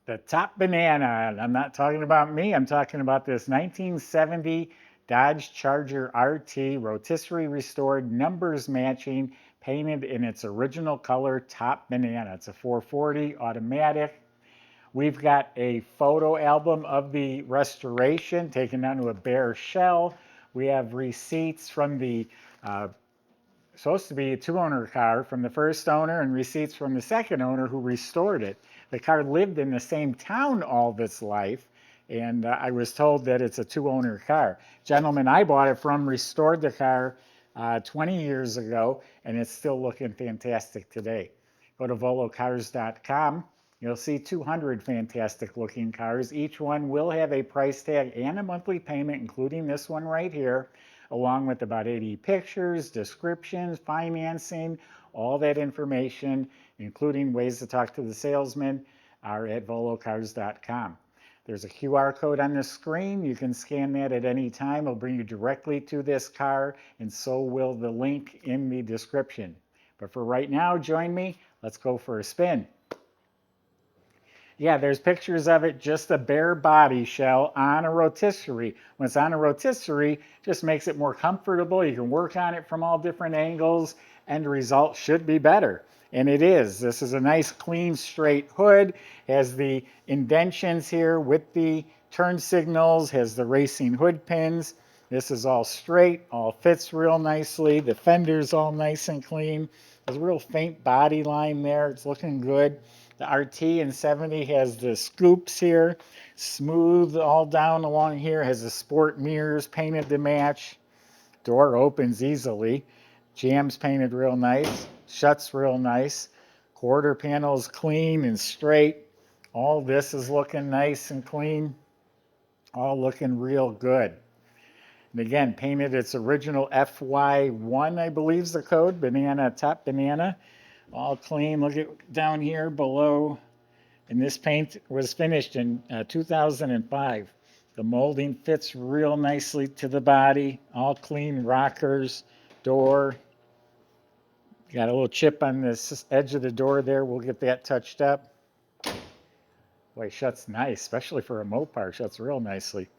The Top Banana. And I'm not talking about me. I'm talking about this 1970 Dodge Charger RT, rotisserie restored, numbers matching, painted in its original color, Top Banana. It's a 440 automatic. We've got a photo album of the restoration taken down to a bare shell. We have receipts from the supposed to be a two-owner car from the first owner and receipts from the second owner who restored it. The car lived in the same town all of its life, and I was told that it's a two-owner car. Gentleman I bought it from restored the car 20 years ago, and it's still looking fantastic today. Go to volocars.com. You'll see 200 fantastic looking cars. Each one will have a price tag and a monthly payment, including this one right here, along with about 80 pictures, descriptions, financing, all that information, including ways to talk to the salesman, are at volocars.com. There's a QR code on the screen. You can scan that at any time. It'll bring you directly to this car, and so will the link in the description. But for right now, join me. Let's go for a spin. Yeah, there's pictures of it, just a bare body shell on a rotisserie. When it's on a rotisserie, it just makes it more comfortable. You can work on it from all different angles, and the result should be better. And it is. This is a nice, clean, straight hood. Has the indentions here with the turn signals, has the racing hood pins. This is all straight, all fits real nicely. The fender's all nice and clean. There's a real faint body line there. It's looking good. The RT in 70 has the scoops here, smooth all down along here, has the sport mirrors painted to match. Door opens easily. Jambs painted real nice, shuts real nice. Quarter panels clean and straight. All this is looking nice and clean. All looking real good. And again, painted its original FY1, I believe is the code, Banana, Top Banana. All clean. Look at down here below. And this paint was finished in 2005. The molding fits real nicely to the body. All clean rockers, door. Got a little chip on this edge of the door there. We'll get that touched up. Boy, it shuts nice, especially for a Mopar. Shuts real nicely.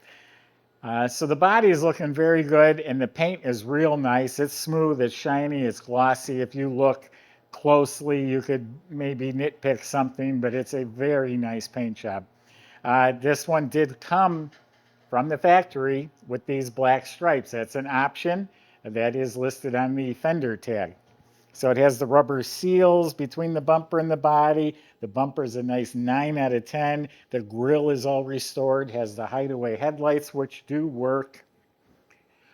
So the body is looking very good, and the paint is real nice. It's smooth, it's shiny, it's glossy. If you look closely, you could maybe nitpick something, but it's a very nice paint job. This one did come from the factory with these black stripes. That's an option. That is listed on the Fender tag. So it has the rubber seals between the bumper and the body. The bumper is a nice 9 out of 10. The grille is all restored, has the hideaway headlights, which do work.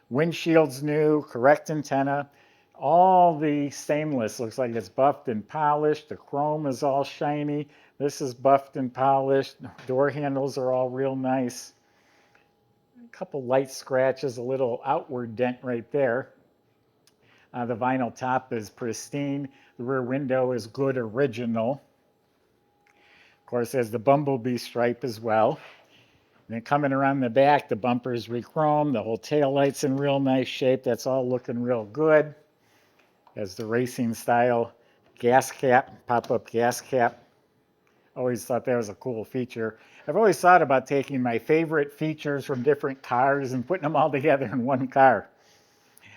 Windshield's new, correct antenna. All the stainless looks like it's buffed and polished. The chrome is all shiny. This is buffed and polished. Door handles are all real nice. A couple light scratches, a little outward dent right there. The vinyl top is pristine. The rear window is good original. Of course, there's the Bumblebee stripe as well. And then coming around the back, the bumper is re-chromed. The whole tail light's in real nice shape. That's all looking real good. As the racing style gas cap, pop-up gas cap. Always thought that was a cool feature. I've always thought about taking my favorite features from different cars and putting them all together in one car.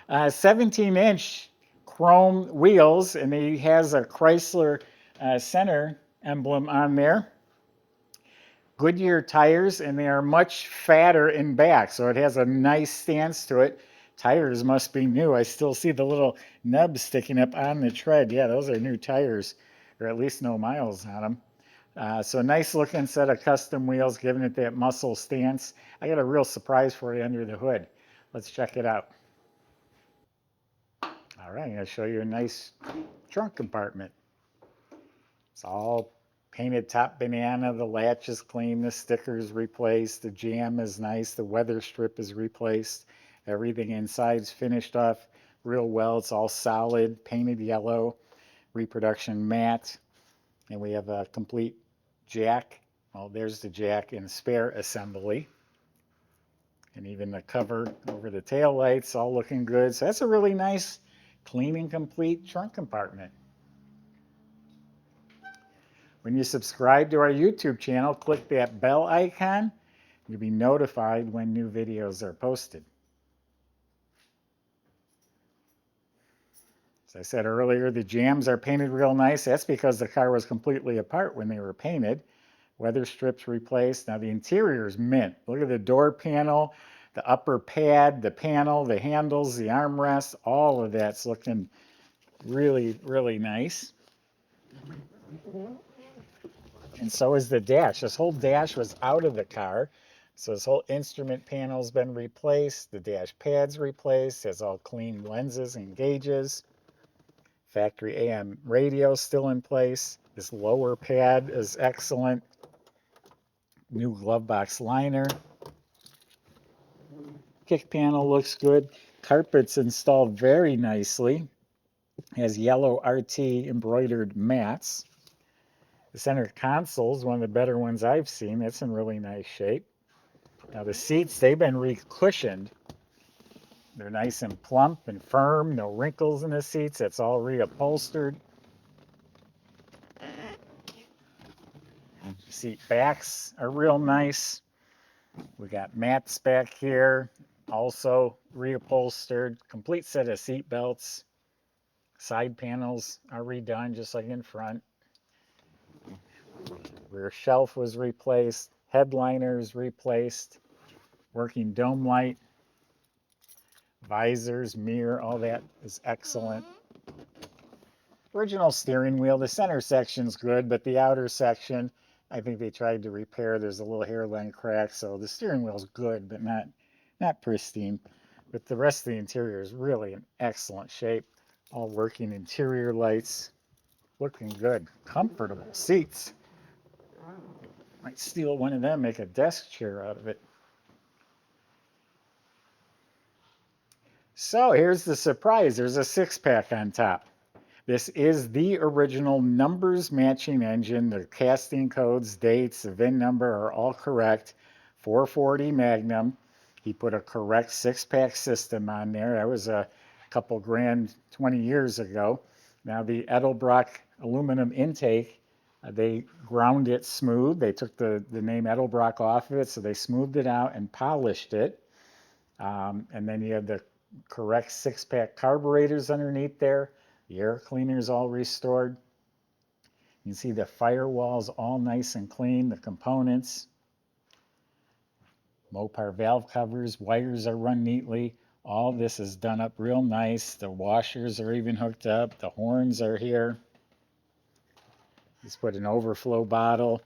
17-inch chrome wheels, and he has a Chrysler center emblem on there. Goodyear tires, and they are much fatter in back, so it has a nice stance to it. Tires must be new. I still see the little nubs sticking up on the tread. Yeah, those are new tires, or at least no miles on them. So nice looking set of custom wheels, giving it that muscle stance. I got a real surprise for you under the hood. Let's check it out. All right, I'm going to show you a nice trunk compartment. It's all painted Top Banana. The latch is clean. The sticker is replaced. The jam is nice. The weather strip is replaced. Everything inside is finished off real well. It's all solid, painted yellow, reproduction matte. And we have a complete jack. Well, there's the jack and spare assembly. And even the cover over the tail lights, all looking good. So that's a really nice, clean and complete trunk compartment. When you subscribe to our YouTube channel, click that bell icon. You'll be notified when new videos are posted. As I said earlier, the jambs are painted real nice. That's because the car was completely apart when they were painted. Weather strips replaced. Now the interior is mint. Look at the door panel, the upper pad, the panel, the handles, the armrests. All of that's looking really, really nice. And so is the dash. This whole dash was out of the car. So this whole instrument panel's been replaced. The dash pad's replaced. Has all clean lenses and gauges. Factory AM radio still in place. This lower pad is excellent. New glove box liner. Kick panel looks good. Carpet's installed very nicely. Has yellow RT embroidered mats. The center console is one of the better ones I've seen. It's in really nice shape. Now the seats, they've been re-cushioned. They're nice and plump and firm. No wrinkles in the seats. It's all reupholstered. Seat backs are real nice. We got mats back here. Also reupholstered. Complete set of seat belts. Side panels are redone just like in front. Rear shelf was replaced. Headliners replaced. Working dome light. Visors, mirror, all that is excellent. Original steering wheel. The center section's good, but the outer section, I think they tried to repair. There's a little hairline crack, so the steering wheel's good, but not pristine. But the rest of the interior is really in excellent shape. All working interior lights. Looking good. Comfortable seats. Might steal one of them, make a desk chair out of it. So here's the surprise. There's a six-pack on top. This is the original numbers matching engine. The casting codes, dates, the VIN number are all correct. 440 Magnum. He put a correct six-pack system on there. That was a couple grand 20 years ago. Now the Edelbrock aluminum intake, they ground it smooth. They took the name Edelbrock off of it, so they smoothed it out and polished it. And then you have the correct six-pack carburetors underneath there. The air cleaner's all restored. You can see the firewall's all nice and clean, the components. Mopar valve covers, wires are run neatly. All this is done up real nice. The washers are even hooked up. The horns are here. Just put an overflow bottle.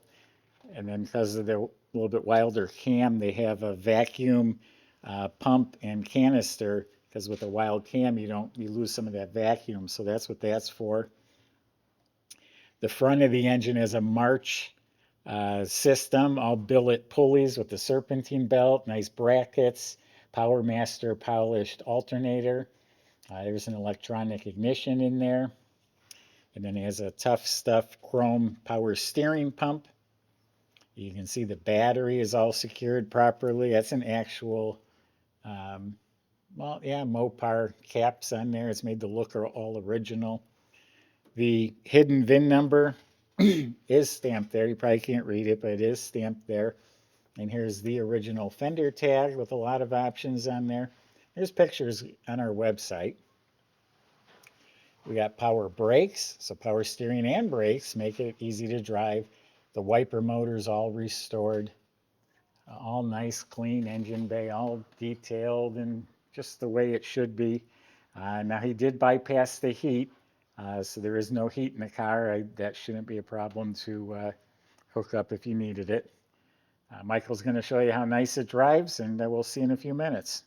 And then because of the little bit wilder cam, they have a vacuum pump and canister, because with a wild cam you lose some of that vacuum, so that's what that's for. The front of the engine is a March system, all billet pulleys with the serpentine belt, nice brackets, Power Master polished alternator. There's an electronic ignition in there, and then it has a Tough Stuff chrome power steering pump. You can see the battery is all secured properly. That's an actual Mopar caps on there. It's made the look all original. The hidden VIN number is stamped there. You probably can't read it, but it is stamped there. And here's the original Fender tag with a lot of options on there. There's pictures on our website. We got power brakes, so power steering and brakes make it easy to drive. The wiper motor's all restored. All nice, clean engine bay, all detailed and just the way it should be. Now he did bypass the heat, so there is no heat in the car. That shouldn't be a problem to hook up if you needed it. Michael's going to show you how nice it drives, and we'll see in a few minutes.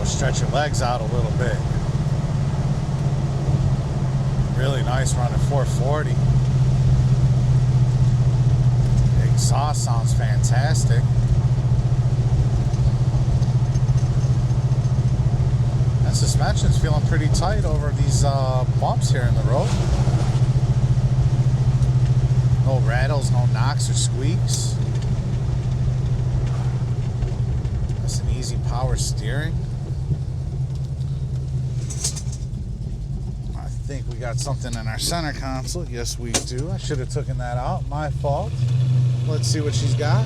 Stretch your legs out a little bit. Really nice running 440. The exhaust sounds fantastic. suspension's feeling pretty tight over these bumps here in the road. No rattles, no knocks or squeaks. That's an easy power steering. I think we got something in our center console. Yes, we do. I should have taken that out. My fault. Let's see what she's got.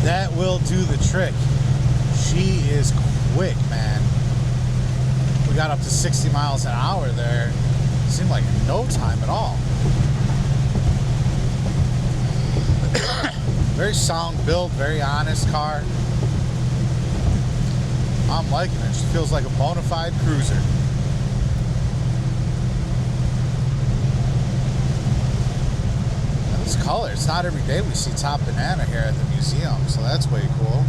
That will do the trick. She is quick, man. We got up to 60 miles an hour there. Seemed like no time at all. Very sound build, very honest car. I'm liking it. She feels like a bona fide cruiser. This color, it's not every day we see Top Banana here at the museum, so that's way cool.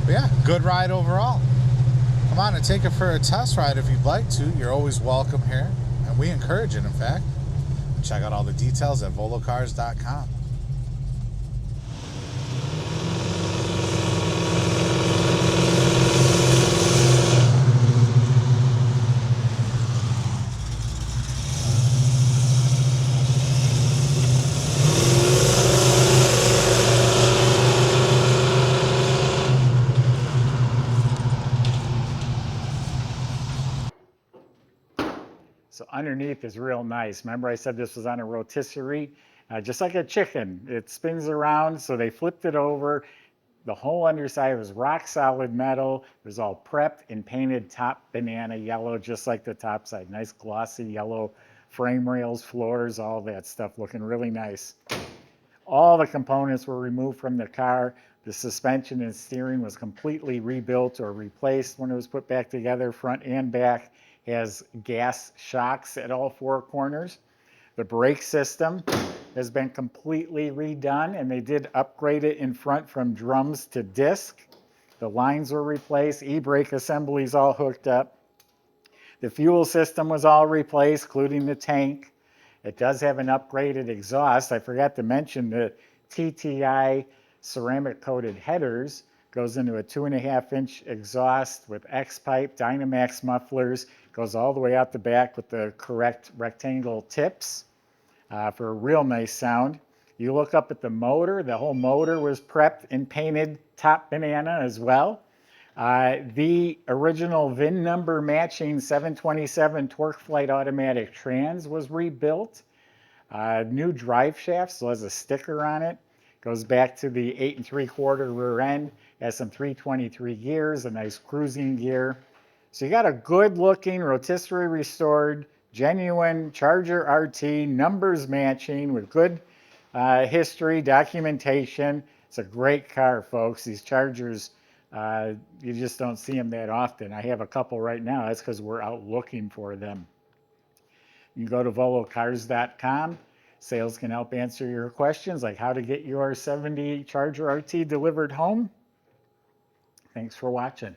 But yeah, good ride overall. Come on and take it for a test ride if you'd like to. You're always welcome here, and we encourage it, in fact. Check out all the details at volocars.com. So underneath is real nice. Remember I said this was on a rotisserie? Just like a chicken. It spins around, so they flipped it over. The whole underside was rock solid metal. It was all prepped and painted Top Banana yellow, just like the top side. Nice glossy yellow frame rails, floors, all that stuff looking really nice. All the components were removed from the car. The suspension and steering was completely rebuilt or replaced when it was put back together, front and back. Has gas shocks at all four corners. The brake system has been completely redone, and they did upgrade it in front from drums to disc. The lines were replaced, e-brake assemblies all hooked up. The fuel system was all replaced, including the tank. It does have an upgraded exhaust. I forgot to mention the TTI ceramic coated headers. Goes into a 2.5-inch exhaust with X-pipe, Dynamax mufflers. Goes all the way out the back with the correct rectangle tips for a real nice sound. You look up at the motor. The whole motor was prepped and painted Top Banana as well. The original VIN number matching 727 torque flight automatic trans was rebuilt. New drive shaft, so has a sticker on it. Goes back to the 8 3/4 rear end. Has some 323 gears, a nice cruising gear. So you got a good looking rotisserie restored, genuine Charger RT, numbers matching with good history, documentation. It's a great car, folks. These Chargers, you just don't see them that often. I have a couple right now. That's because we're out looking for them. You can go to volocars.com. Sales can help answer your questions, like how to get your 70 Charger RT delivered home. Thanks for watching.